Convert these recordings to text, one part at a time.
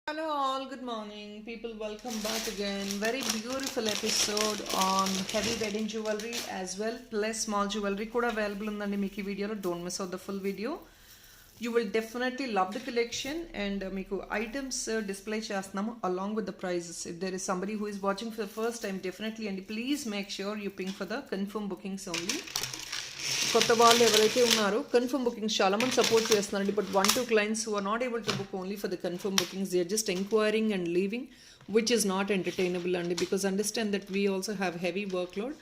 Hello, all. Good morning, people. Welcome back again. Very beautiful episode on heavy wedding jewelry as well, plus small jewelry kuda available undandi meeku ee video lo. Don't miss out the full video. You will definitely love the collection and meeku items display chestunnam along with the prices. If there is somebody who is watching for the first time, definitely and please make sure you ping for the confirm bookings only. కొత్త వాళ్ళు ఎవరైతే ఉన్నారో confirm bookings చాలా మంది support చేస్తున్నారండి. But 1-2 clients who are not able to book only for the confirm bookings, they are just enquiring and leaving, which is not entertainable అండి. Because understand that we also have heavy work load.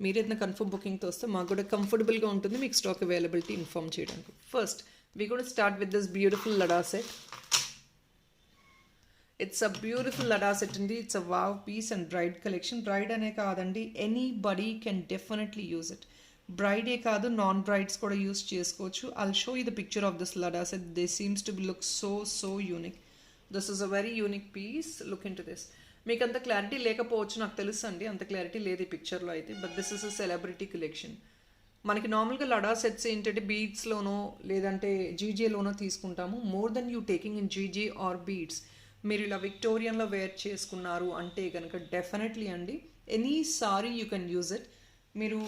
మీరు ఏదైనా confirm బుకింగ్తో వస్తే మాకు కూడా కంఫర్టబుల్గా ఉంటుంది మీకు stock availability inform చేయడానికి. ఫస్ట్ వీ కూడా start with this beautiful lada set. It's a beautiful lada set అండి. It's a wow piece and bride collection. Bride అనే కాదండి, anybody can definitely use it. బ్రైడే కాదు, నాన్ బ్రైడ్స్ కూడా యూస్ చేసుకోవచ్చు. I'll show you the picture of this lada set. This seems to look so unique. This is a very unique piece. Look into this. మీకు అంత clarity లేకపోవచ్చు, నాకు తెలుసు అండి, అంత క్లారిటీ లేదు ఈ పిక్చర్లో అయితే. But this is a celebrity collection. మనకి నార్మల్గా లడా సెట్స్ ఏంటంటే బీడ్స్లోనో లేదంటే జీజేలోనో తీసుకుంటాము. More than you taking in GJ or beads, మీరు ఇలా విక్టోరియన్లో వేర్ చేసుకున్నారు అంటే కనుక డెఫినెట్లీ అండి any sari you can use it. మీరు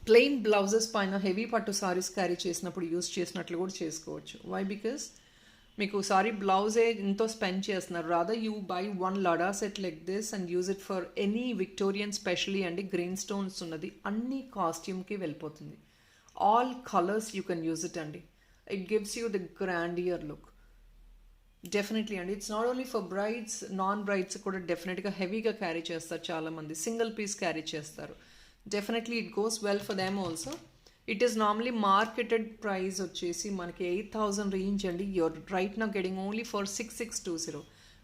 ప్లెయిన్ బ్లౌజెస్ పైన హెవీ పట్టు సారీస్ క్యారీ చేసినప్పుడు యూస్ చేసినట్లు కూడా చేసుకోవచ్చు. వై? బికాస్ మీకు సారీ బ్లౌజే ఎంతో స్పెండ్ చేస్తున్నారు. Rather you buy one lada set like this and use it for any Victorian, specially అండి గ్రీన్ స్టోన్స్ ఉన్నది అన్ని కాస్ట్యూమ్కి వెళ్ళిపోతుంది. All colours you can use it అండి. It gives you the grandeur look. Definitely అండి. It's not only for brides, non brides కూడా డెఫినెట్గా హెవీగా క్యారీ చేస్తారు చాలామంది. సింగిల్ పీస్ క్యారీ చేస్తారు. Definitely it goes well for them also. It is normally marketed price వచ్చేసి మనకి 8,000 రేంజ్ అండి. యూర్ రైట్ నా గెటింగ్ ఓన్లీ ఫర్ 6,620.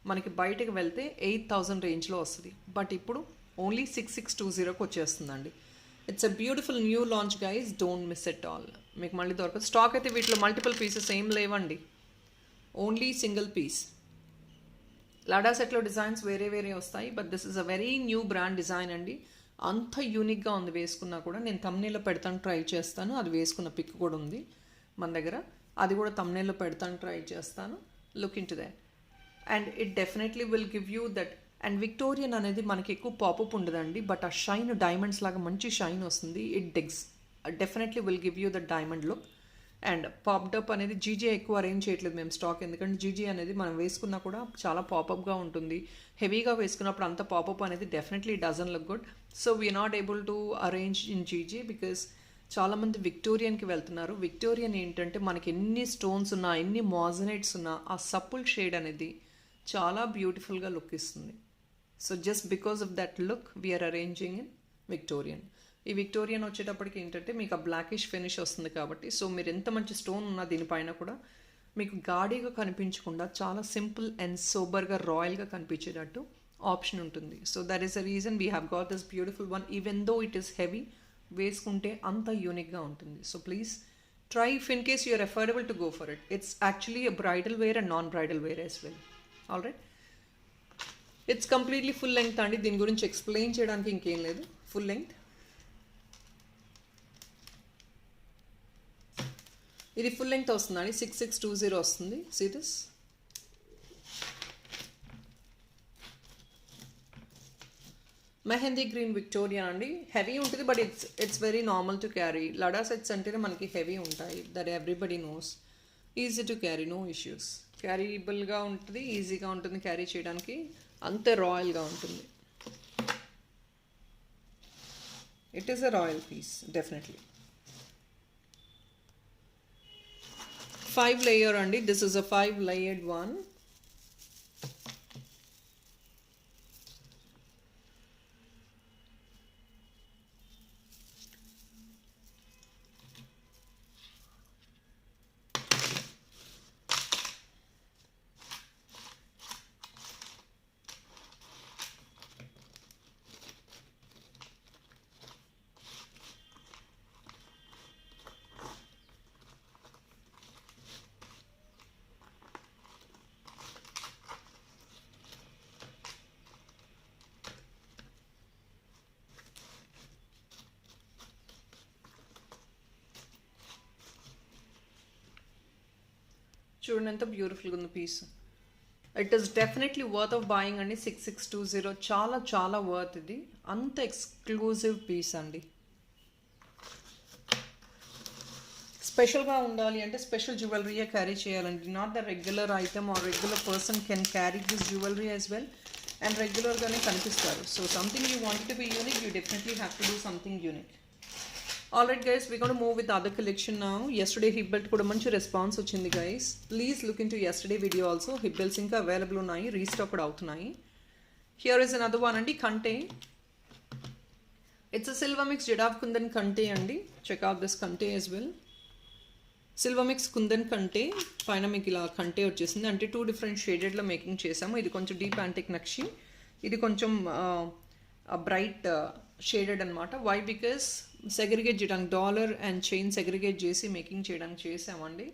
మనకి బయటకు వెళ్తే 8,000 రేంజ్లో వస్తుంది. బట్ ఇప్పుడు ఓన్లీ 6,620కి వచ్చేస్తుందండి. It's a beautiful new launch guys. Don't miss it all. మీకు మళ్ళీ దొరకదు. స్టాక్ అయితే వీటిలో మల్టిపుల్ పీసెస్ ఏం లేవండి, ఓన్లీ సింగిల్ పీస్. లడా సెట్లో డిజైన్స్ వేరే వేరే వస్తాయి, but this is a very new brand design అండి. అంత యూనిక్గా ఉంది. వేసుకున్నా కూడా నేను తమ్నేల్లో పెడతాను, ట్రై చేస్తాను. అది వేసుకున్న పిక్ కూడా ఉంది మన దగ్గర, అది కూడా తమ్నేల్లో పెడతాను, ట్రై చేస్తాను. Look in to that and it definitely will give you that. And Victorian అనేది మనకి ఎక్కువ పాపప్ ఉండదండి, బట్ ఆ షైన్ డైమండ్స్ లాగా మంచి షైన్ వస్తుంది. It definitely will give you that diamond look. And పాప్డప్ అనేది జీజే ఎక్కువ అరేంజ్ చేయట్లేదు మేము స్టాక్, ఎందుకంటే జీజే అనేది మనం వేసుకున్నా కూడా చాలా పాపప్గా ఉంటుంది. హెవీగా వేసుకున్నప్పుడు అంత పాపప్ అనేది definitely doesn't look good. So we are not able to arrange in GJ because చాలామంది విక్టోరియన్కి వెళ్తున్నారు. విక్టోరియన్ ఏంటంటే మనకి ఎన్ని స్టోన్స్ ఉన్నా, ఎన్ని మాజనైట్స్ ఉన్నా, ఆ సప్పుల్ షేడ్ అనేది చాలా బ్యూటిఫుల్గా లుక్ ఇస్తుంది. So just because of that look we are arranging in Victorian. ఈ విక్టోరియన్ వచ్చేటప్పటికి ఏంటంటే మీకు ఆ బ్లాకిష్ ఫినిష్ వస్తుంది కాబట్టి, సో మీరు ఎంత మంచి స్టోన్ ఉన్నా దీనిపైన కూడా మీకు గాడీగా కనిపించకుండా చాలా సింపుల్ అండ్ సోబర్గా, రాయల్గా కనిపించేటట్టు ఆప్షన్ ఉంటుంది. So that is the reason we have got this beautiful one. Even though it is heavy, వేసుకుంటే అంత యూనిక్గా ఉంటుంది. So please try if in case you are affordable to go for it. It's actually a bridal wear and non bridal wear as well. All right, it's completely full length అండి. దీని గురించి explain చేయడానికి ఇంకేం లేదు, ఫుల్ లెంగ్త్. ఇది full length వస్తుందండి, 6,620 వస్తుంది. See this. Mehndi green Victoria అండి. హెవీ ఉంటుంది but it's very normal to carry. లడా సెట్స్ అంటేనే మనకి హెవీ ఉంటాయి, that everybody knows. Easy to carry, no issues. క్యారీబుల్గా ఉంటుంది, ఈజీగా ఉంటుంది క్యారీ చేయడానికి, అంతే రాయల్గా ఉంటుంది. It is a royal piece definitely. 5 layer అండి. This is a 5 layered one. చూడండి ఎంత బ్యూటిఫుల్గా ఉంది piece. It is definitely worth of buying అండి. 6620 చాలా చాలా వర్త్. ఇది అంత ఎక్స్క్లూజివ్ పీస్ అండి. స్పెషల్గా ఉండాలి అంటే స్పెషల్ జ్యువెలరీయే క్యారీ చేయాలండి. Not the regular item or regular person can carry this jewellery as well and రెగ్యులర్గానే కనిపిస్తారు. So something you want to be unique, you definitely have to do something unique. Alright guys, we gonna move with other collection now. Yesterday hip belt కూడా మంచి response వచ్చింది guys. Please look into yesterday video also. Hip belts ఇంకా available ఉన్నాయి, restock కూడా అవుతున్నాయి. Here is another one అండి, కంటే. It's a silver mix jadau kundan కంటే అండి. చెక్ అవుట్ దిస్ కంటే as well. Silver mix kundan కంటే పైన మీకు ఇలా కంటే వచ్చేసింది. అంటే 2 డిఫరెంట్ షేడెడ్లో మేకింగ్ చేసాము. ఇది కొంచెం డీప్ యాంటిక్ నక్షి, ఇది కొంచెం బ్రైట్ షేడెడ్ అనమాట. వై? బికాస్ సెగ్రిగేట్ చేయడానికి డాలర్ అండ్ చైన్ సెగ్రిగేట్ చేసి మేకింగ్ చేయడానికి చేసామండి.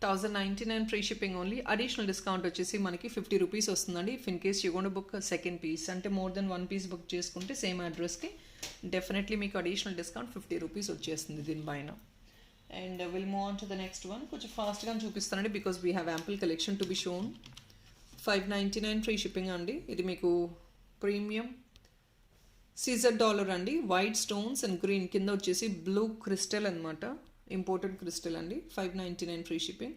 1099 free shipping only. Additional discount వచ్చేసి మనకి 50 రూపీస్ వస్తుందండి. If in case you gonna book second piece, అంటే మోర్ దెన్ 1 పీస్ బుక్ చేసుకుంటే సేమ్ అడ్రస్కి డెఫినెట్లీ మీకు అడిషనల్ డిస్కౌంట్ 50 రూపీస్ వచ్చేస్తుంది దీనిపైన. And will move on to the next one. కొంచెం ఫాస్ట్గా చూపిస్తానండి because we have ample collection to be shown. 599 free shipping అండి. ఇది మీకు ప్రీమియం సీజర్ డాలర్ అండి. వైట్ స్టోన్స్ అండ్ గ్రీన్, కింద వచ్చేసి బ్లూ క్రిస్టల్ అనమాట, ఇంపోర్టెడ్ క్రిస్టల్ అండి. 599 free shipping.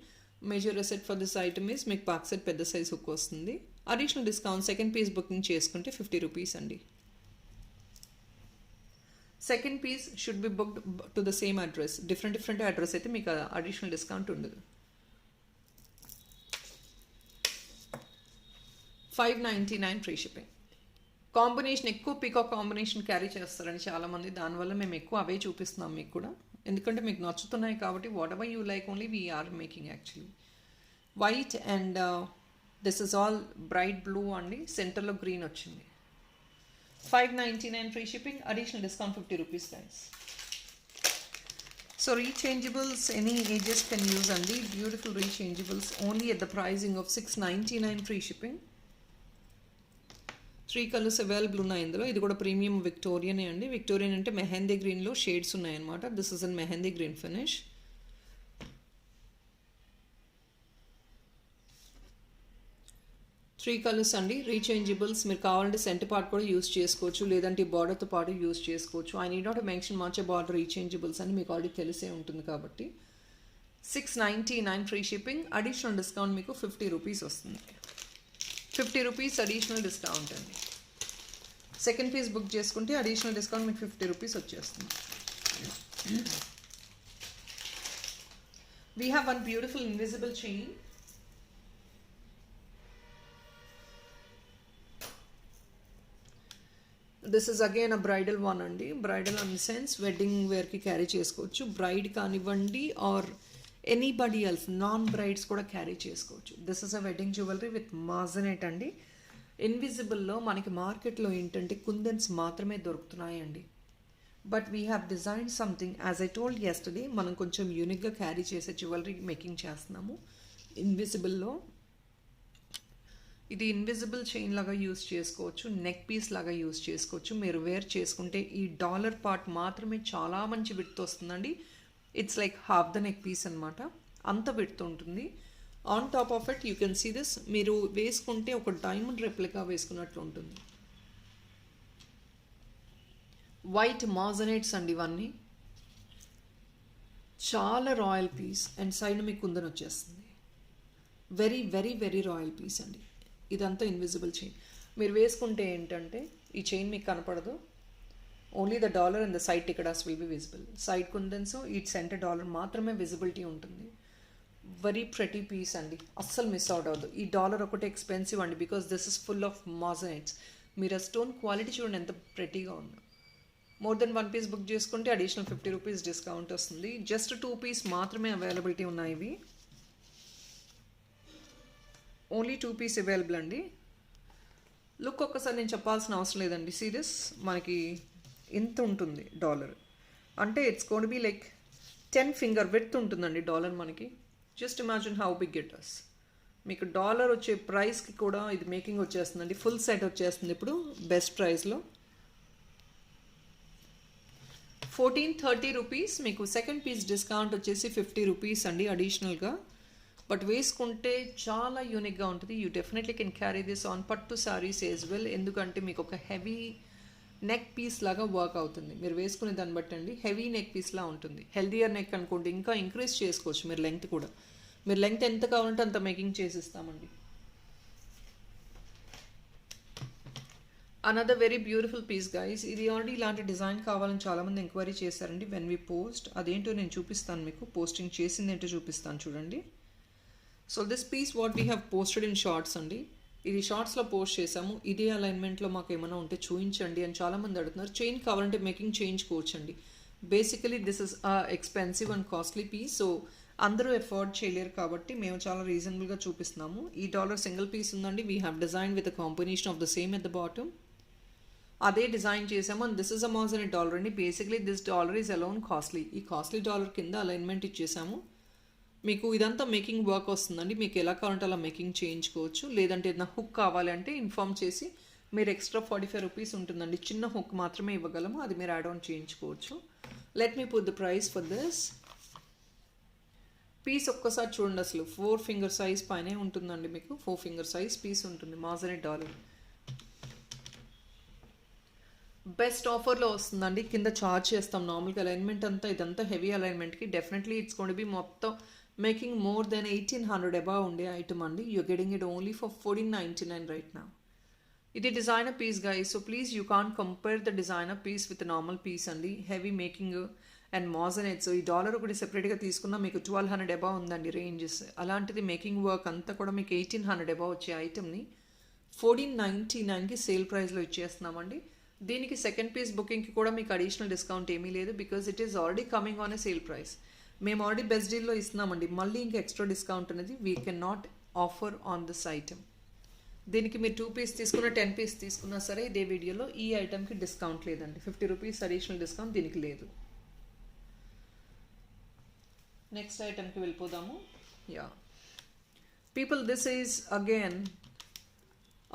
Major asset for this item is మీకు పాక్ సెట్ పెద్ద సైజ్ హుక్ వస్తుంది. Additional discount second piece booking చేసుకుంటే 50 రూపీస్ అండి. Second piece should be booked to the same address. Different address అయితే మీకు additional discount ఉండదు. 599 free shipping. Combination ఎక్కువ peacock combination carry చేస్తారని చాలామంది, దానివల్ల మేము ఎక్కువ అవే చూపిస్తున్నాం మీకు కూడా, ఎందుకంటే మీకు నచ్చుతున్నాయి కాబట్టి. Whatever you like only we're making actually. White and this is all bright blue అండి. సెంటర్లో గ్రీన్ వచ్చింది. 599 free shipping. Additional discount 50 rupees guys. So rechangeables any ages can use అండి. Beautiful rechangeables only at the pricing of 699 free shipping. 3 colours available ఉన్నాయి ఇందులో. ఇది కూడా premium విక్టోరియనే అండి. Victorian అంటే మెహందీ గ్రీన్లో షేడ్స్ ఉన్నాయన్నమాట. This is an mehndi green finish. Three colours అండి. రీచేంజబుల్స్. మీరు కావాలంటే సెంటర్ పార్ట్ కూడా యూస్ చేసుకోవచ్చు, లేదంటే బార్డర్తో పాటు యూస్ చేసుకోవచ్చు. I need not mention much border rechangeables అని మీకు ఆల్రెడీ తెలిసే ఉంటుంది కాబట్టి. 699 ఫ్రీ షిప్పింగ్. అడిషనల్ డిస్కౌంట్ మీకు 50 రూపీస్ వస్తుంది. 50 రూపీస్ అడిషనల్ డిస్కౌంట్ అండి. సెకండ్ పీస్ బుక్ చేసుకుంటే అడిషనల్ డిస్కౌంట్ మీకు 50 రూపీస్ వచ్చేస్తుంది. We have one beautiful invisible chain. This is again a bridal one అండి. బ్రైడల్ ఇన్ సెన్స్ వెడ్డింగ్ వేర్కి క్యారీ చేసుకోవచ్చు. Bride కానివ్వండి or anybody else, non brides కూడా carry చేసుకోవచ్చు. This is a wedding jewellery with moissanite అండి. ఇన్విజిబుల్లో మనకి మార్కెట్లో ఏంటంటే కుందన్స్ మాత్రమే దొరుకుతున్నాయండి. But we have design something. As I told yesterday, మనం కొంచెం యూనిక్గా క్యారీ చేసే జ్యువెలరీ మేకింగ్ చేస్తున్నాము ఇన్విజిబుల్లో. ఇది ఇన్విజిబుల్ చైన్ లాగా యూస్ చేసుకోవచ్చు, నెక్ పీస్ లాగా యూస్ చేసుకోవచ్చు. మీరు వేర్ చేసుకుంటే ఈ డాలర్ పార్ట్ మాత్రమే చాలా మంచి విడ్త్ వస్తుందండి. It's like half the neck piece అనమాట, అంత విడ్త్ ఉంటుంది. On top of it you can see this. మీరు వేసుకుంటే ఒక డైమండ్ రెప్లికా వేసుకున్నట్లు ఉంటుంది. వైట్ మాజనేట్స్ అండి ఇవన్నీ. చాలా రాయల్ పీస్ అండ్ సైడ్ మీకు కుందన్ వచ్చేస్తుంది. Very very very royal piece అండి. ఇదంతా ఇన్విజిబుల్ చైన్. మీరు వేసుకుంటే ఏంటంటే ఈ చైన్ మీకు కనపడదు. Only the dollar and the side టికెటాస్ will be visible. Side kundans ఈ సెంటర్ డాలర్ మాత్రమే విజిబిలిటీ ఉంటుంది. వెరీ ప్రెటీ పీస్ అండి, అస్సలు మిస్ అవుట్ అవ్వదు. ఈ డాలర్ ఒకటి ఎక్స్పెన్సివ్ అండి because this is full of moissanites. మీరు ఆ స్టోన్ క్వాలిటీ చూడండి ఎంత ప్రెటీగా ఉందో. మోర్ దెన్ 1 పీస్ బుక్ చేసుకుంటే అడిషనల్ 50 రూపీస్ డిస్కౌంట్ వస్తుంది. జస్ట్ 2 పీస్ మాత్రమే అవైలబిలిటీ ఉన్నాయి ఇవి. ఓన్లీ 2 పీస్ అవైలబుల్ అండి. లుక్ ఒక్కసారి నేను చెప్పాల్సిన అవసరం లేదండి. సీరియస్, మనకి ఇంత ఉంటుంది డాలర్ అంటే it's gonna be like 10 finger width ఉంటుందండి డాలర్ మనకి. Just imagine how big it is. మీకు డాలర్ వచ్చే ప్రైస్కి కూడా ఇది మేకింగ్ వచ్చేస్తుందండి. ఫుల్ సెట్ వచ్చేస్తుంది ఇప్పుడు బెస్ట్ ప్రైస్లో. 1430 రూపీస్. మీకు సెకండ్ పీస్ డిస్కౌంట్ వచ్చేసి 50 రూపీస్ అండి అడిషనల్గా. బట్ వేసుకుంటే చాలా యూనిక్గా ఉంటుంది. You definitely can carry this on పట్టు సారీస్ యాజ్ వెల్. ఎందుకంటే మీకు ఒక హెవీ నెక్ పీస్ లాగా వర్క్ అవుతుంది. మీరు వేసుకునే దాన్ని బట్టి అండి హెవీ నెక్ పీస్లా ఉంటుంది. హెల్దియర్ నెక్ అనుకోండి ఇంకా ఇంక్రీజ్ చేసుకోవచ్చు మీరు లెంగ్త్ కూడా. మీరు లెంగ్త్ ఎంత కావాలంటే అంత మేకింగ్ చేసిస్తామండి. Another very beautiful piece guys. ఇది ఆల్రెడీ ఇలాంటి డిజైన్ కావాలని చాలామంది ఎంక్వైరీ చేశారండి. వెన్ వి పోస్ట్ అదేంటో నేను చూపిస్తాను మీకు. పోస్టింగ్ చేసింది ఏంటో చూపిస్తాను చూడండి. So this piece what we have posted in shorts అండి. ఇది షార్ట్స్లో పోస్ట్ చేసాము. ఇదే అలైన్మెంట్లో మాకు ఏమైనా ఉంటే చూపించండి అని చాలామంది అడుగుతున్నారు. చైన్ కావాలంటే మేకింగ్ చేయించుకోవచ్చండి. Basically this is expensive and costly piece. So అందరూ ఎఫోర్డ్ చేయలేరు కాబట్టి మేము చాలా రీజనబుల్గా చూపిస్తున్నాము. ఈ డాలర్ సింగిల్ పీస్ ఉందండి. We have design with a combination of the same at the bottom. అదే డిజైన్ చేసాము. And this is a moissanite dollar అండి. Basically this dollar is alone costly. ఈ కాస్ట్లీ డాలర్ కింద అలైన్మెంట్ ఇచ్చేసాము. మీకు ఇదంతా making work వస్తుందండి. మీకు ఎలా కావాలంటే అలా మేకింగ్ చేయించుకోవచ్చు. లేదంటే ఏదైనా హుక్ కావాలంటే ఇన్ఫామ్ చేసి మీరు ఎక్స్ట్రా 45 రూపీస్ ఉంటుందండి. చిన్న హుక్ మాత్రమే ఇవ్వగలము. అది మీరు యాడ్ ఆన్ చేయించుకోవచ్చు. Let me put the price for this piece. ఒక్కసారి చూడండి, అసలు 4 ఫింగర్ సైజ్ పైనే ఉంటుందండి. మీకు 4 ఫింగర్ సైజ్ పీస్ ఉంటుంది. మాజనెట్ డాలర్ బెస్ట్ ఆఫర్లో వస్తుందండి. కింద చార్జ్ చేస్తాం నార్మల్గా అలైన్మెంట్ అంతా. ఇదంతా హెవీ అలైన్మెంట్కి డెఫినెట్లీ ఇట్స్ గోన్ బి మొత్తం మేకింగ్ మోర్ దెన్ 1800 అబౌవ్ ఉండే ఐటమ్ అండి. You're getting it only for 1499 right now. ఇది designer piece guys. So please you can't compare the designer piece with normal piece అండి. Heavy making and moissanite. So ఈ dollar ఒకటి సెపరేట్గా తీసుకున్నా మీకు 1200 above ఉందండి రేంజెస్. అలాంటిది మేకింగ్ వర్క్ అంతా కూడా మీకు 1800 అబౌవ్ వచ్చే ఐటమ్ని 1499కి సేల్ ప్రైస్లో ఇచ్చేస్తున్నామండి. దీనికి సెకండ్ పీస్ బుకింగ్కి కూడా మీకు అడిషనల్ డిస్కౌంట్ ఏమీ లేదు. Because it is already coming on a sale price. మేము ఆల్రెడీ బెస్ట్ డీల్లో ఇస్తున్నామండి. మళ్ళీ ఇంకా ఎక్స్ట్రా డిస్కౌంట్ అనేది we can not offer on this item. దీనికి మీరు 2 పీస్ తీసుకున్నా 10 పీస్ తీసుకున్నా సరే ఇదే వీడియోలో ఈ ఐటమ్కి డిస్కౌంట్ లేదండి. 50 రూపీస్ అడిషనల్ డిస్కౌంట్ దీనికి లేదు. నెక్స్ట్ ఐటమ్కి వెళ్ళిపోదాము. Yeah people, this is again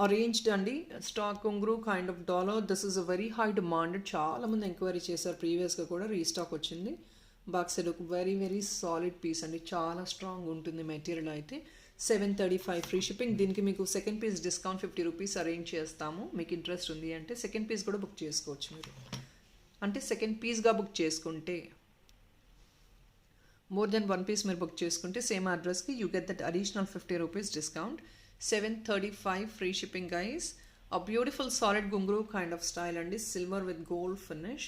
arranged అండి. స్టాక్ కొంగ్రూ kind of dollar. This is a very high demanded. చాలామంది ఎంక్వైరీ చేశారు. ప్రీవియస్గా కూడా రీస్టాక్ వచ్చింది. బ్యాక్ సైడ్ ఒక వెరీ వెరీ సాలిడ్ పీస్ అండి. చాలా స్ట్రాంగ్ ఉంటుంది మెటీరియల్ అయితే. 735 ఫ్రీ షిప్పింగ్. దీనికి మీకు second piece discount 50 rupees arrange చేస్తాము. మీకు ఇంట్రెస్ట్ ఉంది అంటే సెకండ్ పీస్ కూడా బుక్ చేసుకోవచ్చు మీరు. అంటే సెకండ్ పీస్గా బుక్ చేసుకుంటే మోర్ దెన్ 1 పీస్ మీరు బుక్ చేసుకుంటే సేమ్ అడ్రస్కి you get that additional 50 rupees discount. 735 free shipping guys. A beautiful solid gungru kind of style and is silver with gold finish.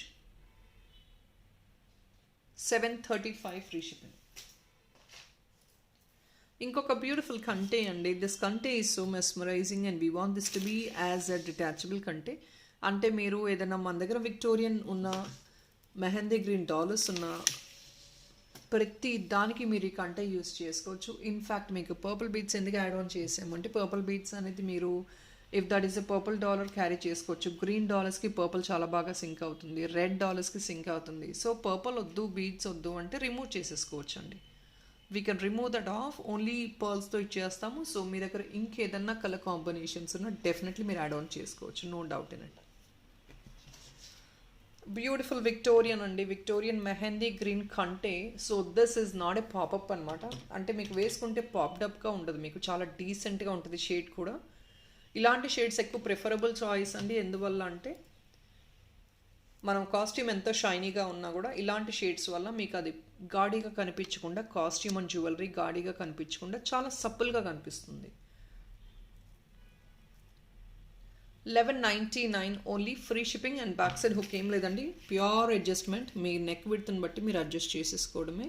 735 free shipping. ఇంకొక beautiful కంటే అండి. This కంటే is so mesmerising and we want this to be as a detachable కంటే. అంటే మీరు ఏదైనా మన దగ్గర విక్టోరియన్ ఉన్న మెహందీ గ్రీన్ డాలర్స్ ఉన్న ప్రతి దానికి మీరు ఈ కంటే యూస్ చేసుకోవచ్చు. ఇన్ఫ్యాక్ట్ మీకు పర్పుల్ బీడ్స్ ఎందుకు యాడ్ ఆన్ చేసామంటే పర్పుల్ బీడ్స్ అనేది మీరు if that is a purple dollar carry చేసుకోవచ్చు. గ్రీన్ డాలర్స్కి పర్పుల్ చాలా బాగా సింక్ అవుతుంది. రెడ్ డాలర్స్కి సింక్ అవుతుంది. సో పర్పుల్ వద్దు, బీడ్స్ వద్దు అంటే రిమూవ్ చేసేసుకోవచ్చు అండి. We can remove that off. Only పర్ల్స్తో ఇచ్చేస్తాము. సో మీ దగ్గర ఇంకేదన్నా కలర్ కాంబినేషన్స్ ఉన్నా డెఫినెట్లీ మీరు యాడ్ ఆన్ చేసుకోవచ్చు. No doubt in it. Beautiful Victorian అండి. విక్టోరియన్ మెహందీ గ్రీన్ కంటే. So this is not a popup అనమాట. అంటే మీకు వేసుకుంటే పాప్డప్గా ఉండదు. మీకు చాలా డీసెంట్గా ఉంటుంది. షేడ్ కూడా ఇలాంటి షేడ్స్ ఎక్కువ ప్రిఫరబుల్ చాయిస్ అండి. ఎందువల్ల అంటే మనం కాస్ట్యూమ్ ఎంతో షైనీగా ఉన్నా కూడా ఇలాంటి షేడ్స్ వల్ల మీకు అది గాడిగా కనిపించకుండా, కాస్ట్యూమ్ అండ్ జ్యువెలరీ గాడిగా కనిపించకుండా చాలా సప్పుల్గా కనిపిస్తుంది. 1199 only free shipping and back side hook ఏం లేదండి. Pure adjustment. మీ నెక్ విడ్త్ని బట్టి మీరు అడ్జస్ట్ చేసేసుకోవడమే.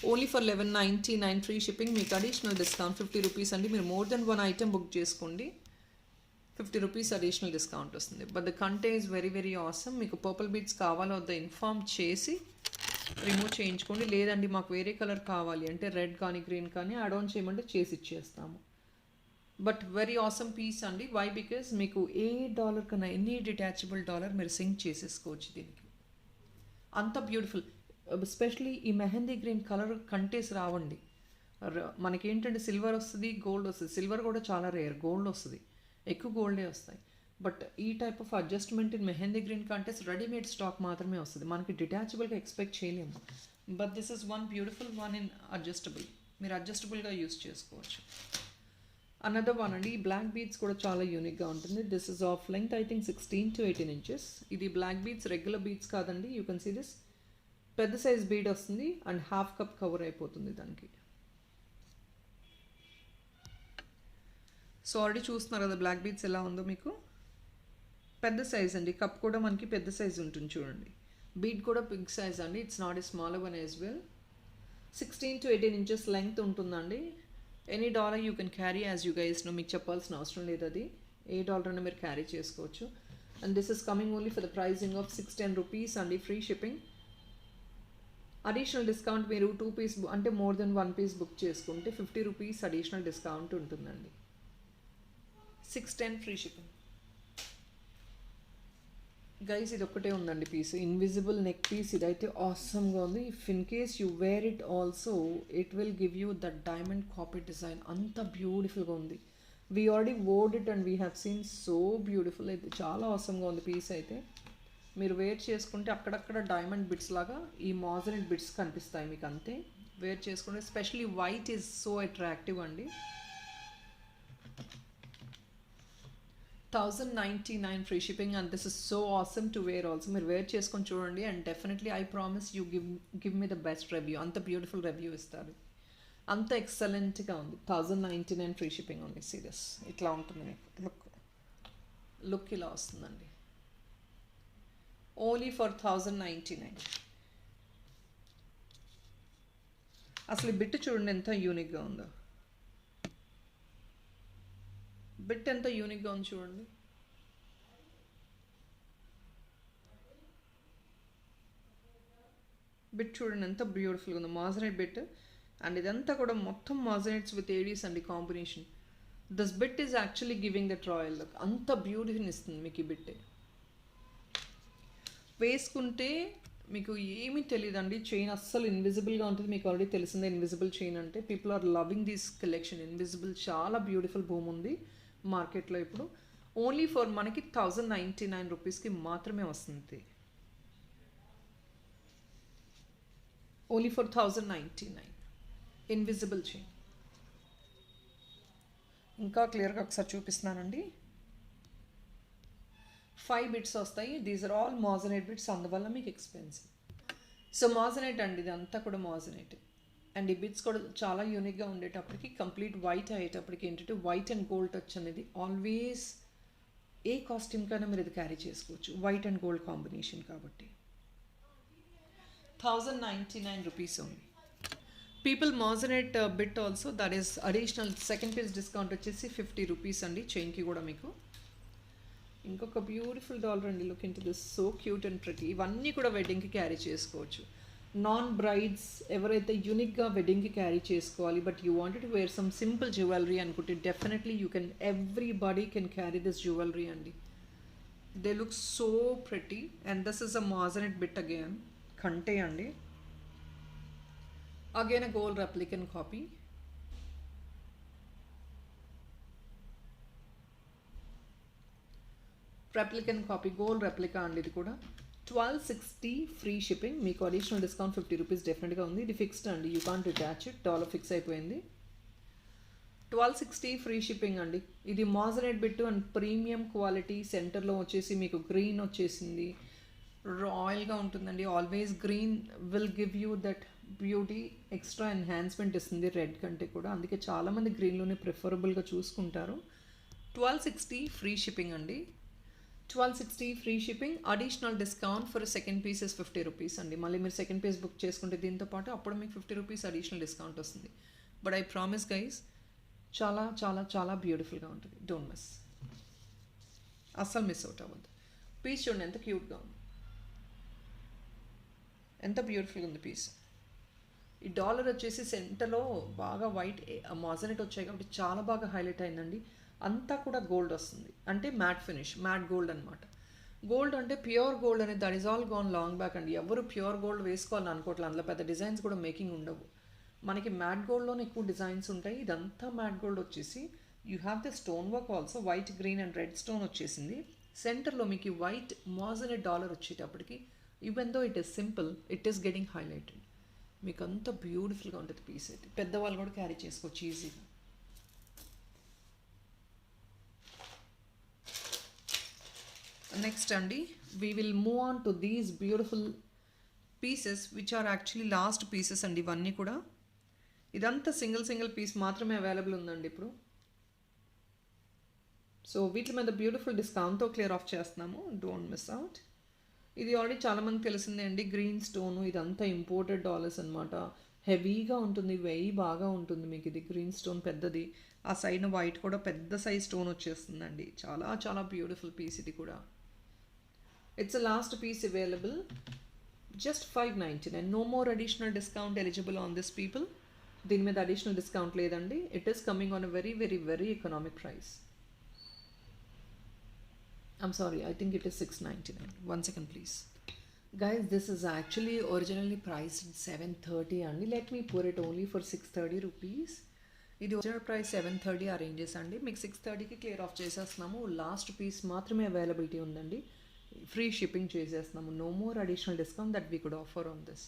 Only for 1199 free shipping. మీకు అడిషనల్ డిస్కౌంట్ 50 రూపీస్ అండి. మీరు మోర్ దెన్ 1 ఐటమ్ బుక్ చేసుకోండి 50 రూపీస్ అడిషనల్ డిస్కౌంట్ వస్తుంది. But the content is very very awesome. మీకు పర్పుల్ బీడ్స్ కావాలో వద్ద ఇన్ఫార్మ్ చేసి రిమూవ్ చేయించుకోండి. లేదండి మాకు వేరే కలర్ కావాలి అంటే రెడ్ కానీ గ్రీన్ కానీ యాడ్ ఆన్ చేయమంటే చేసి ఇచ్చేస్తాము. బట్ వెరీ ఆసమ్ పీస్ అండి. వై? బికాస్ మీకు ఏ డాలర్ కన్నా ఎనీ డిటాచబుల్ డాలర్ మీరు సింక్ చేసేసుకోవచ్చు దీనికి. అంత బ్యూటిఫుల్. ఎస్పెషలీ ఈ మెహందీ గ్రీన్ కలర్ కంటేస్ రావండి. మనకేంటంటే సిల్వర్ వస్తుంది, గోల్డ్ వస్తుంది. సిల్వర్ కూడా చాలా రేర్. గోల్డ్ వస్తుంది, ఎక్కువ గోల్డే వస్తాయి. బట్ ఈ type of adjustment in mehndi green కంటేస్ రెడీమేడ్ స్టాక్ మాత్రమే వస్తుంది. మనకి డిటాచబుల్గా ఎక్స్పెక్ట్ చేయలేము. But this is one beautiful one in adjustable. మీరు అడ్జస్టబుల్గా యూస్ చేసుకోవచ్చు. అనదర్ వన్ అండి, ఈ బ్లాక్ బీడ్స్ కూడా చాలా యూనిక్గా ఉంటుంది. This is of length I think 16 to 18 inches. ఇది బ్లాక్ బీడ్స్ రెగ్యులర్ బీడ్స్ కాదండి. యూ కెన్ సీ దిస్ పెద్ద సైజ్ బీడ్ వస్తుంది అండ్ హాఫ్ కప్ కవర్ అయిపోతుంది దానికి. సో ఆల్రెడీ చూస్తున్నారు కదా బ్లాక్ బీడ్స్ ఎలా ఉందో మీకు. పెద్ద సైజ్ అండి, కప్ కూడా మనకి పెద్ద సైజ్ ఉంటుంది చూడండి. బీడ్ కూడా బిగ్ సైజ్ అండి, it's not a smaller one as well. 16 to 18 inches length ఉంటుందండి. Any dollar you can carry as you guys know, మీకు చెప్పాల్సిన అవసరం లేదు, అది ఏ డాలర్ అయినా మీరు క్యారీ చేసుకోవచ్చు. And this is coming only for the pricing of 610 rupees అండి, ఫ్రీ షిప్పింగ్. అడిషనల్ డిస్కౌంట్ మీరు 2 పీస్ అంటే మోర్ దెన్ 1 పీస్ బుక్ చేసుకుంటే 50 rupees అడిషనల్ డిస్కౌంట్ ఉంటుందండి. 610 ఫ్రీ షిప్పింగ్. గైస్ ఇది ఒక్కటే ఉందండి పీస్, ఇన్విజిబుల్ నెక్ పీస్. ఇదైతే ఆసమ్గా ఉంది. If in case you wear it also it will give you the diamond copy design. అంత బ్యూటిఫుల్గా ఉంది. We already wore it and we have seen so beautiful. అయితే చాలా ఆసమ్గా ఉంది పీస్. అయితే మీరు వేర్ చేసుకుంటే అక్కడక్కడ డైమండ్ బిట్స్ లాగా ఈ మాజనెట్ బిట్స్ కనిపిస్తాయి మీకు, అంతే. వేర్ చేసుకుంటే specially white is so attractive అండి. 1099 free shipping and this is so awesome to wear also. మీరు వేర్ చేసుకొని చూడండి and definitely I promise you give me the best review. అంత బ్యూటిఫుల్ రివ్యూ ఇస్తారు, అంత ఎక్సలెంట్గా ఉంది. 1099 ఫ్రీ షిప్పింగ్ ఉంది. సీరియస్ ఇట్లా ఉంటుంది మీకు లుక్ ఇలా వస్తుందండి. Only for 1099. అసలు ఈ బిట్ చూడండి ఎంత యూనిక్గా ఉందో. బిట్ ఎంత యూనిక్గా ఉంది చూడండి. బిట్ చూడండి ఎంత బ్యూటిఫుల్గా ఉంది, మాజనైట్ బిట్. అండ్ ఇదంతా కూడా మొత్తం మాజనైట్స్ విత్ ఏడీస్ అండి combination. This bit is actually giving that royal look. అంత బ్యూటిఫుల్ ఇస్తుంది మీకు ఈ బిట్. వేసుకుంటే మీకు ఏమీ తెలియదండి. చైన్ అస్సలు ఇన్విజిబుల్గా ఉంటుంది, మీకు ఆల్రెడీ తెలిసిందే ఇన్విజిబుల్ చైన్ అంటే. People are loving this collection. Invisible చాలా బ్యూటిఫుల్ బూమ్ ఉంది మార్కెట్లో ఇప్పుడు. ఓన్లీ ఫర్ మనకి 1099 రూపీస్కి మాత్రమే వస్తుంది. Only for 1099 invisible chain. ఇంకా క్లియర్గా ఒకసారి చూపిస్తున్నానండి. 5 బిట్స్ వస్తాయి. దీస్ ఆర్ ఆల్ మాజనైట్ బిట్స్, అందువల్ల మీకు ఎక్స్పెన్సివ్. సో మాజనైట్ అండి, ఇది అంతా కూడా మాజనైట్. అండ్ ఈ బిట్స్ కూడా చాలా యూనిక్గా ఉండేటప్పటికి, కంప్లీట్ వైట్ అయ్యేటప్పటికి ఏంటంటే వైట్ అండ్ గోల్డ్ టచ్ అనేది ఆల్వేస్ ఏ కాస్ట్యూమ్కైనా మీరు ఇది క్యారీ చేసుకోవచ్చు. వైట్ అండ్ గోల్డ్ కాంబినేషన్ కాబట్టి 1099 rupees only. People moissanite bit also that is additional second piece discount వచ్చేసి 50 రూపీస్ అండి చైన్కి కూడా మీకు. ఇంకొక బ్యూటిఫుల్ డాలర్ అండి, look into this, so cute and pretty. ఇవన్నీ కూడా వెడ్డింగ్కి క్యారీ చేసుకోవచ్చు. నాన్ బ్రైడ్స్ ఎవరైతే యూనిక్గా వెడ్డింగ్కి క్యారీ చేసుకోవాలి but you wanted to wear some simple jewellery అనుకుంటే definitely you can, everybody can carry this jewellery అండి. They look so pretty. And this is a moissanite bit again, కంటే అండి. Again a gold replica copy. Replica copy, gold replica అండి ఇది కూడా. 1260 free shipping. మీకు additional discount 50 rupees డెఫినెట్గా ఉంది. ఇది ఫిక్స్డ్ అండి, you can't retouch it. Dollar fix అయిపోయింది. 1260 ఫ్రీ షిప్పింగ్ అండి. ఇది moissanite bit and premium quality. సెంటర్లో వచ్చేసి మీకు గ్రీన్ వచ్చేసింది, రాయల్గా ఉంటుందండి. Always green will give you that beauty, extra enhancement ఇస్తుంది రెడ్ కంటే కూడా. అందుకే చాలామంది గ్రీన్లోనే ప్రిఫరబుల్గా చూసుకుంటారు. 1260 ఫ్రీ షిప్పింగ్ అండి. 1260 free shipping. Additional discount for second piece is 50 rupees అండి. మళ్ళీ మీరు సెకండ్ పీస్ బుక్ చేసుకుంటే దీంతో పాటు అప్పుడు మీకు 50 రూపీస్ అడిషనల్ డిస్కౌంట్ వస్తుంది. బట్ ఐ ప్రామిస్ గైస్, చాలా చాలా చాలా బ్యూటిఫుల్గా ఉంటుంది. డోంట్ మిస్, అస్సలు మిస్ అవుట్ అవ్వద్దు. పీస్ చూడండి ఎంత క్యూట్గా ఉంది, ఎంత బ్యూటిఫుల్గా ఉంది పీస్. ఈ డాలర్ వచ్చేసి సెంటర్లో బాగా వైట్ మాజనెట్ వచ్చాయి కాబట్టి చాలా బాగా హైలైట్ అయిందండి. అంతా కూడా గోల్డ్ వస్తుంది, అంటే మ్యాట్ ఫినిష్, మ్యాట్ గోల్డ్ అనమాట. గోల్డ్ అంటే ప్యూర్ గోల్డ్ అనేది that is all gone long back అండి. ఎవరు ప్యూర్ గోల్డ్ వేసుకోవాలని అనుకోవట్లేదు. అందులో పెద్ద డిజైన్స్ కూడా మేకింగ్ ఉండవు. మనకి మ్యాట్ గోల్డ్లోనే ఎక్కువ డిజైన్స్ ఉంటాయి. ఇదంతా మ్యాట్ గోల్డ్ వచ్చేసి you have the stone work also. White, green and red stone వచ్చేసింది. సెంటర్లో మీకు వైట్ మాజనెట్ డాలర్ వచ్చేటప్పటికి even though it is simple, it is getting highlighted. మీకు అంత బ్యూటిఫుల్గా ఉంటుంది పీస్ అయితే. పెద్దవాళ్ళు కూడా క్యారీ చేసుకోవచ్చు ఈజీగా. నెక్స్ట్ అండి we will move on to these beautiful pieces which are actually last pieces అండి ఇవన్నీ కూడా. ఇదంతా సింగిల్ పీస్ మాత్రమే అవైలబుల్ ఉందండి ఇప్పుడు. సో వీటి మీద బ్యూటిఫుల్ డిస్కౌంట్తో క్లియర్ ఆఫ్ చేస్తున్నాము, డోంట్ మిస్ అవుట్. ఇది ఆల్రెడీ చాలామంది తెలిసిందే అండి, గ్రీన్ స్టోను. ఇదంతా ఇంపోర్టెడ్ డాలర్స్ అనమాట. హెవీగా ఉంటుంది, వెయ్యి బాగా ఉంటుంది మీకు. ఇది గ్రీన్ స్టోన్ పెద్దది, ఆ సైడ్ వైట్ కూడా పెద్ద సైజ్ స్టోన్ వచ్చేస్తుందండి. చాలా చాలా బ్యూటిఫుల్ పీస్ ఇది కూడా. It's a last piece available, just $5.99. No more additional discount eligible on this people. దీని మీద అడిషనల్ డిస్కౌంట్ లేదండి. It is coming on a very very very economic price. I'm sorry, I think it is $6.99. 1 second please. Guys, this is actually originally priced at $7.30 and let me put it only for 630 rupees. ఇది original price 730 arranges అండి. మీకు 630కి clear off చేసేస్తున్నాము. Last piece మాత్రమే availability ఉందండి. Free shipping చేసేస్తున్నాము. No more additional discount that we could offer on this.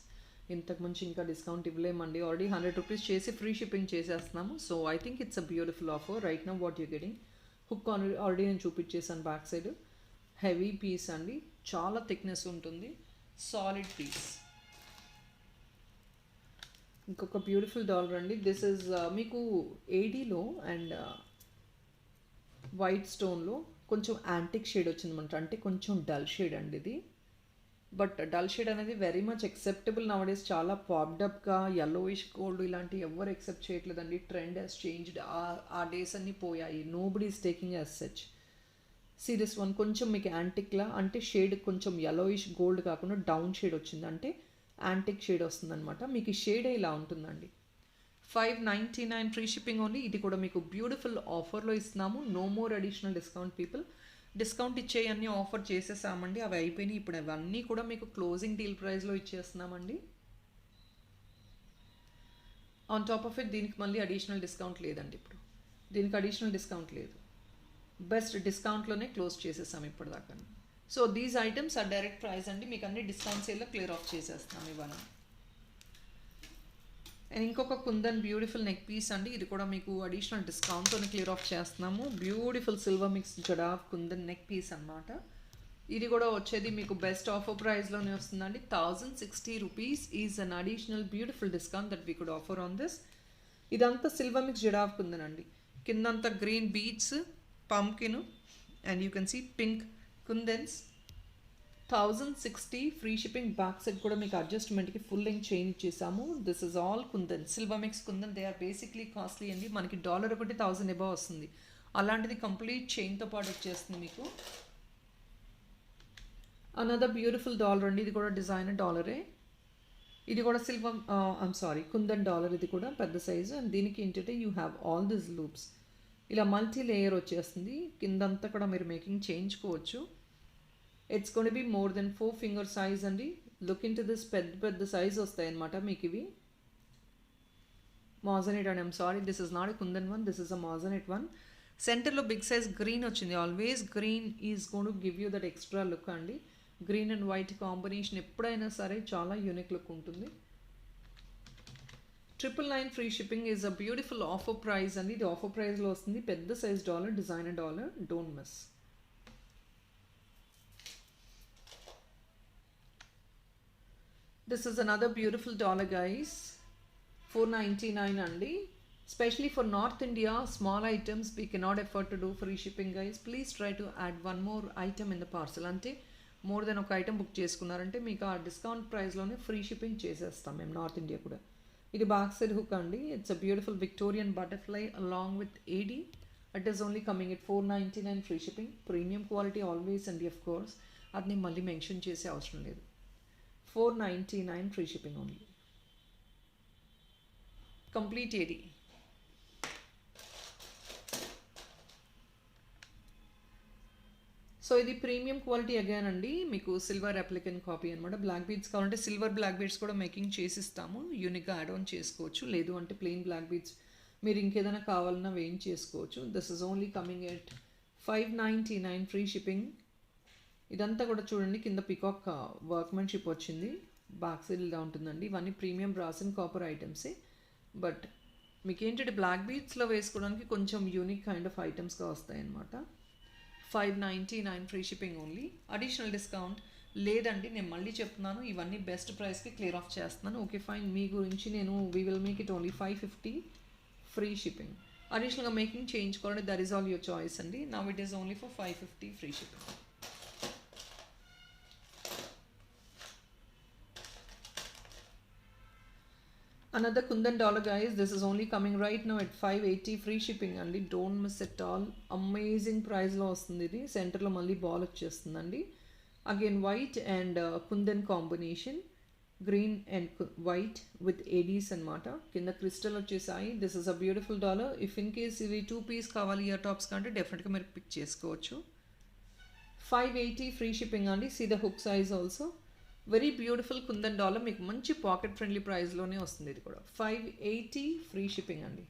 ఇంతకు ముందు ఇంకా డిస్కౌంట్ ఇవ్వలేమండి. ఆల్రెడీ 100 రూపీస్ చేసి ఫ్రీ షిప్పింగ్ చేసేస్తున్నాము. So I think it's a beautiful offer right now what you getting. Hook already నేను చూపించేసాను back side. Heavy piece అండి, చాలా థిక్నెస్ ఉంటుంది, సాలిడ్ పీస్. ఇంకొక బ్యూటిఫుల్ డాలర్ అండి. దిస్ ఇస్ మీకు ఏడీలో అండ్ వైట్ స్టోన్లో కొంచెం యాంటిక్ షేడ్ వచ్చిందన్నమాట. అంటే కొంచెం డల్ షేడ్ అండి ఇది. బట్ డల్ షేడ్ అనేది వెరీ మచ్ ఎక్సెప్టబుల్ నవడేస్. చాలా పాప్డప్గా యెల్లోయిష్ గోల్డ్ ఇలాంటివి ఎవరు ఎక్సెప్ట్ చేయట్లేదండి. Trend has changed. ఆ డేస్ అన్నీ పోయాయి. Nobody is taking as such. See this one కొంచెం మీకు యాంటిక్లా, అంటే షేడ్ కొంచెం యెల్లోయిష్ గోల్డ్ కాకుండా డౌన్ షేడ్ వచ్చింది, అంటే యాంటిక్ షేడ్ వస్తుందన్నమాట. మీకు ఈ షేడే ఇలా ఉంటుందండి. $5.99 ఫ్రీ షిప్పింగ్ ఓన్లీ. ఇది కూడా మీకు బ్యూటిఫుల్ ఆఫర్లో ఇస్తున్నాము. No more additional discount people. Discount ఇచ్చేయన్నీ ఆఫర్ చేసేసామండి, అవి అయిపోయినాయి. ఇప్పుడు అవన్నీ కూడా మీకు క్లోజింగ్ డీల్ ప్రైస్లో ఇచ్చేస్తున్నామండి. ఆన్ టాప్ ఆఫ్ ఇట్ దీనికి మళ్ళీ అడిషనల్ డిస్కౌంట్ లేదండి. ఇప్పుడు దీనికి అడిషనల్ డిస్కౌంట్ లేదు. బెస్ట్ డిస్కౌంట్లోనే క్లోజ్ చేసేసాం ఇప్పటిదాకా. So these items are direct price అండి. మీకు అన్ని డిస్కౌంట్ సేల్లో క్లియర్ ఆఫ్ చేసేస్తున్నాం ఇవన్నీ. అండ్ ఇంకొక కుందన్ బ్యూటిఫుల్ నెక్ పీస్ అండి. ఇది కూడా మీకు అడిషనల్ డిస్కౌంట్తో క్లియర్ ఆఫ్ చేస్తున్నాము. బ్యూటిఫుల్ సిల్వర్ మిక్స్ జడాఫ్ కుందన్ నెక్ పీస్ అనమాట. ఇది కూడా వచ్చేది మీకు బెస్ట్ ఆఫర్ ప్రైస్లోనే వస్తుందండి. 1060 rupees is an additional beautiful discount that we could offer on this. ఇదంతా సిల్వర్ మిక్స్ జడాఫ్ కుందన్ అండి. కిందంతా గ్రీన్ బీడ్స్, పంకిన్ and you can see pink kundans. 1060 free shipping. Back side కూడా మీకు అడ్జస్ట్మెంట్కి ఫుల్ లెంగ్ చైన్ ఇచ్చేసాము. This is all kundan, silver mix kundan. They are basically costly అండి. మనకి డాలర్ ఒకటి 1000 అబౌవ్ వస్తుంది. అలాంటిది కంప్లీట్ చైన్తో పాటు వచ్చేస్తుంది మీకు. అనదర్ బ్యూటిఫుల్ డాలర్ అండి. ఇది కూడా డిజైనర్ డాలరే. ఇది కూడా సిల్వర్ కుందన్ డాలర్. ఇది కూడా పెద్ద సైజు. అండ్ దీనికి ఏంటంటే you have all this loops. ఇలా మల్టీ లేయర్ వచ్చేస్తుంది. కిందంతా కూడా మీరు మేకింగ్ చేయించుకోవచ్చు. It's gonna be more than 4 finger size అండి. Look into this. పెద్ద పెద్ద సైజ్ వస్తాయి అన్నమాట మీకు ఇవి. Moissanite and I'm sorry, this is not a kundan one, this is a moissanite one. సెంటర్లో బిగ్ సైజ్ గ్రీన్ వచ్చింది. Always green is going to give you that extra look అండి. Green and white combination ఎప్పుడైనా సరే చాలా unique look ఉంటుంది. 999 free shipping is a beautiful offer price అండి. ఇది offer ప్రైస్లో వస్తుంది. పెద్ద size dollar, designer dollar, don't miss. This is another beautiful dollar guys. $499 అండి. Especially for North India, small items we cannot afford to do free shipping guys. Please try to add one more item in the parcel. అంటే more then ఒక item book చేసుకున్నారంటే మీకు ఆ discount ప్రైస్లోనే free shipping చేసేస్తాం మేము north India కూడా. ఇది back side hook అండి. It's a beautiful Victorian butterfly along with AD. It is only coming at $499 free shipping. Premium quality always అండి, ఆఫ్ కోర్స్. అది నేను మళ్ళీ మెన్షన్ చేసే అవసరం లేదు. $499 ఫ్రీ షిప్పింగ్ ఓన్లీ. కంప్లీట్ ఏడీ. సో ఇది ప్రీమియం క్వాలిటీ అగైన్ అండి. మీకు సిల్వర్ అప్లికెంట్ కాపీ అనమాట. బ్లాక్ బీడ్స్ కావాలంటే సిల్వర్ బ్లాక్ బీడ్స్ కూడా మేకింగ్ చేసిస్తాము. యూనిక్గా యాడ్ ఆన్ చేసుకోవచ్చు. లేదు అంటే ప్లెయిన్ బ్లాక్ బీడ్స్ మీరు ఇంకేదైనా కావాలన్నా వేయింగ్ చేసుకోవచ్చు. This is only coming at $599 free shipping. ఇదంతా కూడా చూడండి, కింద పికాక్ వర్క్మెన్షిప్ వచ్చింది. బ్యాక్ సైడ్ ఇలా ఉంటుందండి. ఇవన్నీ ప్రీమియం బ్రాస్ అండ్ కాపర్ ఐటమ్సే. బట్ మీకు ఏంటంటే బ్లాక్ బీట్స్లో వేసుకోవడానికి కొంచెం యూనిక్ కైండ్ ఆఫ్ ఐటమ్స్గా వస్తాయి అన్నమాట. 599 free shipping only. Additional discount లేదండి, నేను మళ్ళీ చెప్తున్నాను, ఇవన్నీ బెస్ట్ ప్రైస్కి క్లియర్ ఆఫ్ చేస్తున్నాను. ఓకే ఫైన్, మీ గురించి నేను we will make it only 550 free shipping. అడిషనల్గా మేకింగ్ చేయించుకోవాలంటే that is all your choice అండి. Now it is only for 550 free shipping. Another Kundan dollar guys, this is only coming right now at 580 free shipping అండి. Don't miss it all. Amazing ప్రైస్లో వస్తుంది ఇది. సెంటర్లో మళ్ళీ ball వచ్చేస్తుందండి. Again white and kundan combination, green and white with Aedes అనమాట. కింద crystal వచ్చేసాయి. This is a beautiful dollar. If in case ఇవి 2 పీస్ కావాలి ఇయర్ టాప్స్ కంటే డెఫినెట్గా మీరు పిక్ చేసుకోవచ్చు. 580 ఫ్రీ షిప్పింగ్ అండి. See the hook size also. Very beautiful kundan dollar, మీకు మంచి పాకెట్ ఫ్రెండ్లీ ప్రైస్లోనే వస్తుంది ఇది కూడా. 580 ఫ్రీ షిప్పింగ్ అండి.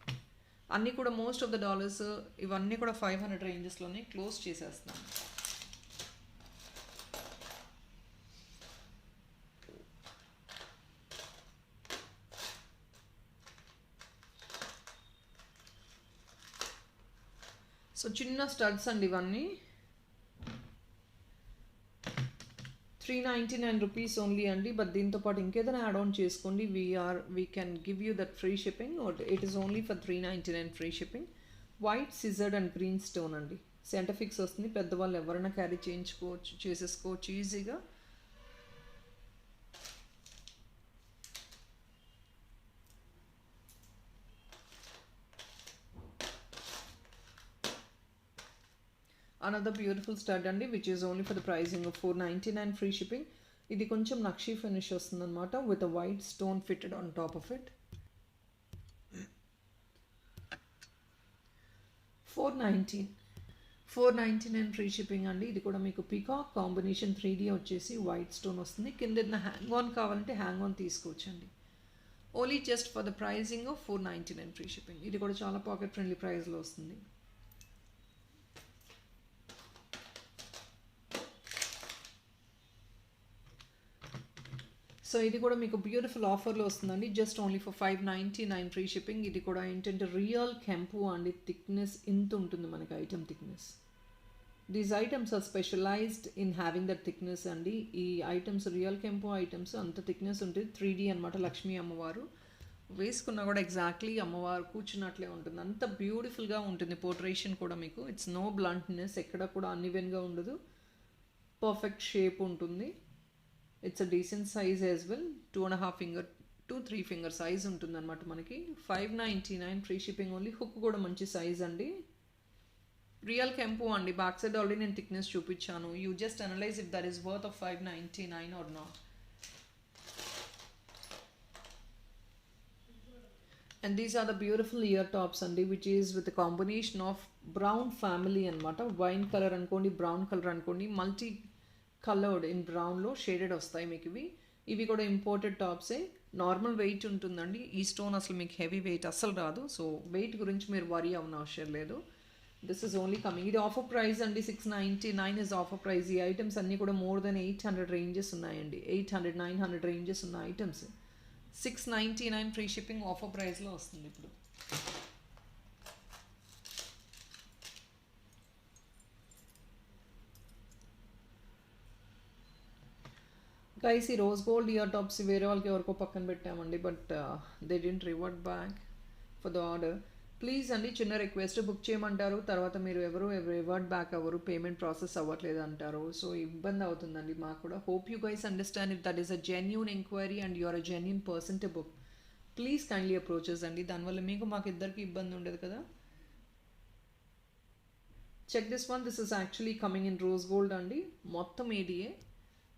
అన్నీ కూడా మోస్ట్ ఆఫ్ ద డాలర్స్ ఇవన్నీ కూడా 500 రేంజెస్లోనే క్లోజ్ చేసేస్తున్నాను. సో చిన్న స్టడ్స్ అండి ఇవన్నీ. 399 రూపీస్ ఓన్లీ అండి. బట్ దీంతో పాటు ఇంకేదైనా యాడ్ ఆన్ చేసుకోండి. We can give you that free shipping. It is only for 399 free shipping. White సిజర్డ్ అండ్ గ్రీన్ స్టోన్ అండి. సెంటర్ ఫిక్స్ వస్తుంది. పెద్దవాళ్ళు ఎవరైనా క్యారీ చేసేసుకోవచ్చు ఈజీగా. అనదర్ బ్యూటిఫుల్ స్టడ్ అండి, which is only for the pricing of 499 free shipping. ఇది కొంచెం నక్షీ ఫినిష్ వస్తుంది అనమాట with a white stone fitted on top of it. 499 free shipping అండి. ఇది కూడా మీకు పీకాక్ కాంబినేషన్ 3D వచ్చేసి వైట్ స్టోన్ వస్తుంది. కింద హ్యాంగ్ ఆన్ కావాలంటే హ్యాంగ్ ఆన్ తీసుకోవచ్చండి. Only just for the pricing of 499 free shipping. ఇది కూడా చాలా పాకెట్ ఫ్రెండ్లీ ప్రైస్లో వస్తుంది. సో ఇది కూడా మీకు బ్యూటిఫుల్ ఆఫర్లో వస్తుందండి. Just only for 599 free shipping. ఇది కూడా ఏంటంటే రియల్ కెంపు అండి. థిక్నెస్ ఇంత ఉంటుంది మనకి item thickness. These items are specialised in having that thickness అండి. ఈ ఐటమ్స్ రియల్ కెంపు ఐటమ్స్ అంత థిక్నెస్ ఉంటుంది. 3D అనమాట. లక్ష్మీ అమ్మవారు వేసుకున్నా కూడా ఎగ్జాక్ట్లీ అమ్మవారు కూర్చున్నట్లే ఉంటుంది. అంత బ్యూటిఫుల్గా ఉంటుంది. పోర్ట్రేషన్ కూడా మీకు ఇట్స్ నో బ్లంట్నెస్, ఎక్కడ కూడా అన్ఈవెన్గా ఉండదు. పర్ఫెక్ట్ షేప్ ఉంటుంది. It's a decent size as well. 2.5 finger to 3 finger size ఉంటుంది అనమాట మనకి. 599 ఫ్రీ షిప్పింగ్ ఓన్లీ. హుక్ కూడా మంచి సైజ్ అండి. రియల్ కెంపు అండి. బ్యాక్ సైడ్ ఆల్రెడీ నేను థిక్నెస్ చూపించాను. You just analyse if that is worth of 599 or not. And these are the beautiful ear tops అండి, which is with combination of brown family అనమాట. Wine colour అనుకోండి, brown colour అనుకోండి, multi coloured in బ్రౌన్లో shaded వస్తాయి మీకు ఇవి. ఇవి కూడా ఇంపోర్టెడ్ టాప్సే. నార్మల్ వెయిట్ ఉంటుందండి. ఈ స్టోన్ అసలు మీకు హెవీ వెయిట్ అస్సలు రాదు. సో వెయిట్ గురించి మీరు వరీ అవ్వని అవసరం లేదు. This is only coming. ఇది ఆఫర్ ప్రైస్ అండి. 699 ఇస్ ఆఫర్ ప్రైస్. ఈ ఐటమ్స్ అన్నీ కూడా మోర్ దెన్ 800 రేంజెస్ ఉన్నాయండి. 800, 900 రేంజెస్ ఉన్న ఐటమ్స్. 699 ఫ్రీ షిప్పింగ్ ఆఫర్ ప్రైస్లో వస్తుంది ఇప్పుడు. గైస్ ఈ రోజ్ గోల్డ్ ఇయర్ టాప్స్ వేరే వాళ్ళకి ఎవరికో పక్కన పెట్టామండి. But they didn't revert back for the order. Please అండి, చిన్న రిక్వెస్ట్. బుక్ చేయమంటారు, తర్వాత మీరు ఎవరు రివర్ట్ బ్యాక్ అవ్వరు, పేమెంట్ ప్రాసెస్ అవ్వట్లేదు అంటారు. సో ఇబ్బంది అవుతుందండి మాకు కూడా. Hope you guys understand if that is a genuine enquiry and you are a genuine person to book. Please kindly approaches అండి. దానివల్ల మీకు మాకు ఇద్దరికి ఇబ్బంది ఉండదు కదా. Check this one. This is actually coming in rose gold అండి. మొత్తం ఏడియే.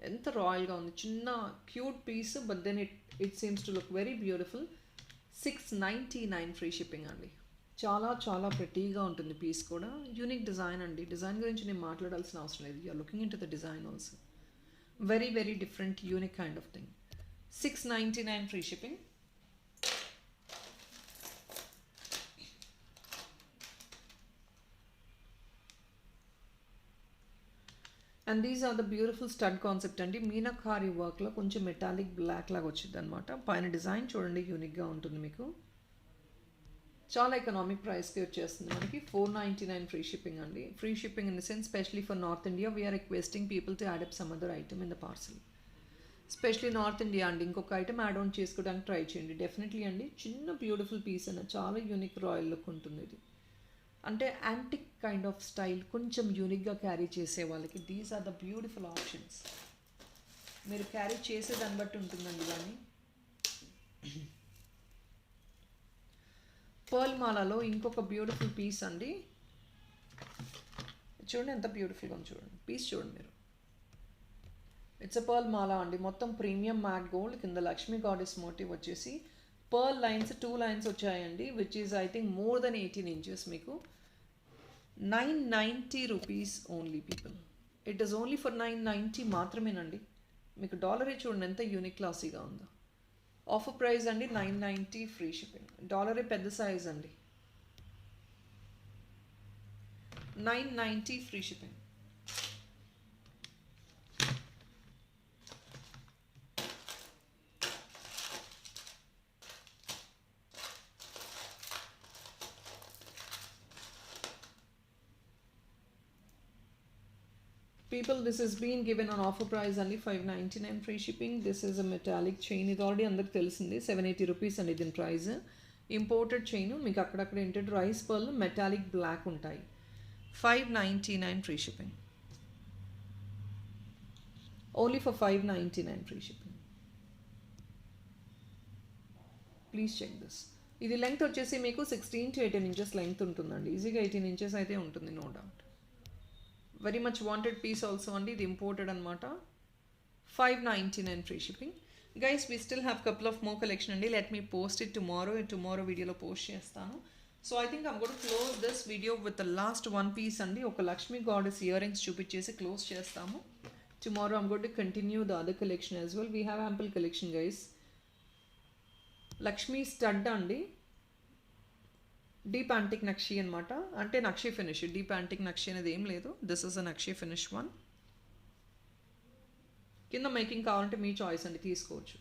ఎంత రాయల్గా ఉంది. చిన్న cute piece, but then it seems to look very beautiful. 699 free shipping అండి. చాలా చాలా ప్రెటీగా ఉంటుంది పీస్ కూడా. యూనిక్ డిజైన్ అండి. డిజైన్ గురించి నేను మాట్లాడాల్సిన అవసరం లేదు. You're looking into the design also. Very very different unique kind of thing. 699 free shipping. And these are the beautiful stud concept అండి. మీనాకారి వర్క్లో కొంచెం మెటాలిక్ బ్లాక్ లాగా వచ్చింది అనమాట. పైన డిజైన్ చూడండి, యూనిక్గా ఉంటుంది మీకు. చాలా ఎకనామిక్ ప్రైస్కి వచ్చేస్తుంది మనకి. 499 ఫ్రీ షిప్పింగ్ అండి. Free shipping in the sense specially for north India we are requesting people to add up some other item in the parcel. Specially north India అండి, ఇంకొక ఐటమ్ యాడ్ ఆన్ చేసుకోవడానికి ట్రై చేయండి definitely అండి. చిన్న beautiful piece అన్న, చాలా unique royal look ఉంటుంది ఇది. అంటే యాంటిక్ కైండ్ ఆఫ్ స్టైల్ కొంచెం యూనిక్గా క్యారీ చేసే వాళ్ళకి these are the beautiful options. మీరు క్యారీ చేసే దాన్ని బట్టి ఉంటుందండి. కానీ పర్ల్ మాలలో ఇంకొక బ్యూటిఫుల్ పీస్ అండి. చూడండి ఎంత బ్యూటిఫుల్గా ఉంది, చూడండి పీస్ చూడండి మీరు. ఇట్స్ అ పర్ల్ మాల అండి, మొత్తం ప్రీమియం మ్యాట్ గోల్డ్, కింద లక్ష్మీ గాడెస్ మోటివ్ వచ్చేసి పర్ల్ లైన్స్ 2 లైన్స్ వచ్చాయండి, which is I think more than 18 inches. మీకు 990 rupees only people. It is only for 990 మాత్రమేనండి. మీకు డాలరే చూడండి ఎంత యూనిక్ క్లాసీగా ఉందో. ఆఫర్ ప్రైస్ అండి 990 ఫ్రీ షిప్పింగ్. డాలరే పెద్ద సైజ్ అండి. 990 free shipping. People, this has been given on offer price only 599 free shipping. This is a metallic chain. ఇది ఆల్రెడీ అందరికి తెలిసింది. 780 రూపీస్ అండి దీని ప్రైస్. ఇంపోర్టెడ్ చైన్, మీకు అక్కడక్కడ ఏంటంటే రైస్ పర్ల్ మెటాలిక్ బ్లాక్ ఉంటాయి. 599 free shipping. Only for 599 free shipping. Please check this. ఇది లెంగ్త్ వచ్చేసి మీకు 16 to 18 ఇంచెస్ లెంగ్త్ ఉంటుందండి. ఈజీగా 18 ఇంచెస్ అయితే ఉంటుంది, no doubt. Very much wanted piece also అండి, ఇది ఇంపోర్టెడ్ అనమాట. 599 free shipping. Guys we still have couple of more collection అండి. Let me post it tomorrow వీడియోలో పోస్ట్ చేస్తాను. So I think I'm got close this video with the last 1 piece అండి. ఒక Lakshmi goddess earrings చూపించేసి close చేస్తాము. Tomorrow I'm got to continue the other collection as well. We have ample collection guys. Lakshmi stud అండి, deep antique nakshi అనమాట. అంటే nakshi finish, deep antique nakshi అనేది ఏం లేదు. This is a nakshi finish one. కింద మేకింగ్ కావాలంటే మీ చాయిస్ అండి, తీసుకోవచ్చు.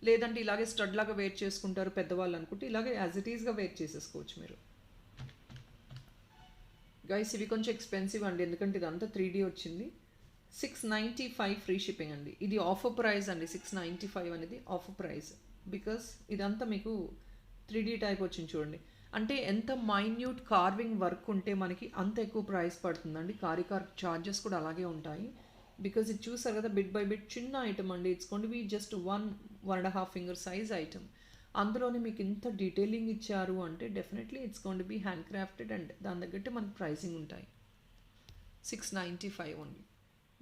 లేదంటే ఇలాగే స్టడ్ లాగా వేర్ చేసుకుంటారు పెద్దవాళ్ళు అనుకుంటే ఇలాగే యాజ్ ఇట్ ఈస్గా వేర్ చేసేసుకోవచ్చు మీరు. గైస్ ఇవి కొంచెం ఎక్స్పెన్సివ్ అండి, ఎందుకంటే ఇదంతా 3D వచ్చింది. 695 ఫ్రీ షిప్పింగ్ అండి. ఇది ఆఫర్ ప్రైస్ అండి. 695 అనేది ఆఫర్ ప్రైస్, బికాస్ ఇదంతా మీకు 3D టైప్ వచ్చింది చూడండి. అంటే ఎంత మైన్యూట్ కార్వింగ్ వర్క్ ఉంటే మనకి అంత ఎక్కువ ప్రైస్ పడుతుందండి. కార్ ఛార్జెస్ కూడా అలాగే ఉంటాయి. బికాజ్ ఇది చూసారు కదా, బిట్ బై బిట్ చిన్న ఐటమ్ అండి. It's going to be just 1.5 finger size item. అందులోనే మీకు ఇంత డీటెయిలింగ్ ఇచ్చారు అంటే definitely it's going to be hand crafted and దాని తగ్గట్టు మనకి ప్రైసింగ్ ఉంటాయి. 695 ఓన్లీ.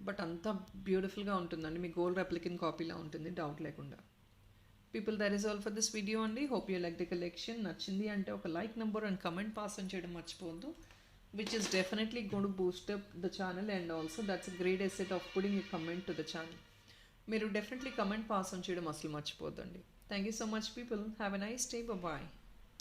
బట్ అంత బ్యూటిఫుల్గా ఉంటుందండి. మీ గోల్డ్ రెప్లికన్ కాపీలా ఉంటుంది, డౌట్ లేకుండా. People, that is all for this video అండి. Hope you like the collection. నచ్చింది అంటే ఒక like number and comment pass on చేయడం మర్చిపోవద్దు, which is definitely going to boost up the channel and also that's a great asset of putting a comment to the channel. మీరు definitely comment pass on చేయడం అసలు మర్చిపోద్దండి. Thank you so much people. Have a nice day. Bye.